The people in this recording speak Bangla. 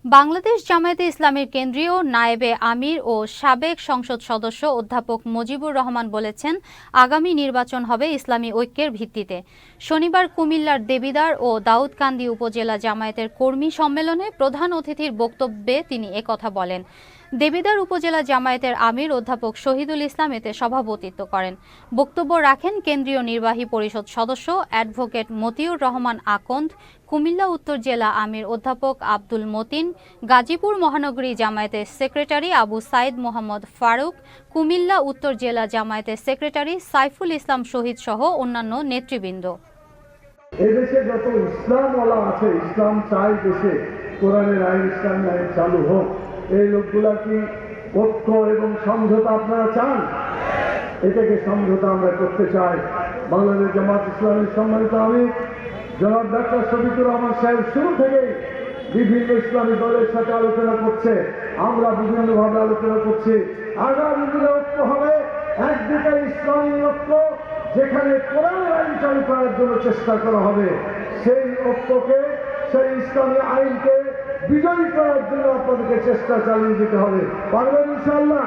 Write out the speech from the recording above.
বাংলাদেশ জামায়াতে ইসলামীর কেন্দ্রীয় নায়েবে আমির ও সাবেক সংসদ সদস্য অধ্যাপক মুজিবুর রহমান বলেছেন, আগামী নির্বাচন হবে ইসলামী ঐক্যের ভিত্তিতে। শনিবার কুমিল্লার দেবিদ্বার ও দাউদকান্দি উপজেলা জামায়াতের কর্মী সম্মেলনে প্রধান অতিথির বক্তব্যে তিনি একথা বলেন। দেবিদ্বার উপজেলা জামায়াতের আমির অধ্যাপক শহীদুল ইসলাম এতে সভাপতিত্ব করেন। বক্তব্য রাখেন কেন্দ্রীয় নির্বাহী পরিষদ সদস্য অ্যাডভোকেট মতিউর রহমান আকন্দ, কুমিল্লা উত্তর জেলা আমির অধ্যাপক আব্দুল মতিন, গাজীপুর মহানগরী জামায়াতের সেক্রেটারি আবু সাইদ মোহাম্মদ ফারুক, কুমিল্লা উত্তর জেলা জামায়াতের সেক্রেটারি সাইফুল ইসলাম শহীদ সহ অন্যান্য নেতৃবৃন্দ। এদেশে যত ইসলামওয়ালা আছে, ইসলাম চাই দেশে কোরআনের আইন, ইসলামী আইন চালু হোক। এই লোকগুলা কি ঐক্য এবং সমঝোতা আপনারা চান? এটাকে সমঝোতা আমরা করতে চাই। বাংলাদেশ জামাত ইসলামীর সম্মানিত আমির জনাব ডাক্তার শফিকুর রহমান সাহেব শুরু থেকেই বিভিন্ন ইসলামী দলের সাথে আলোচনা করছে, আমরা বিভিন্নভাবে আলোচনা করছি। আগামী দিনে ঐক্য হবে, একদিকে ইসলামী ঐক্য যেখানে কোরআনের আইন চালু করার জন্য চেষ্টা করা হবে, সেই ঐক্যকে, সেই ইসলামী আইনকে বিজয়ী করার জন্য আপনাদেরকে চেষ্টা চালিয়ে যেতে হবে। পারবেন ইনশাআল্লাহ?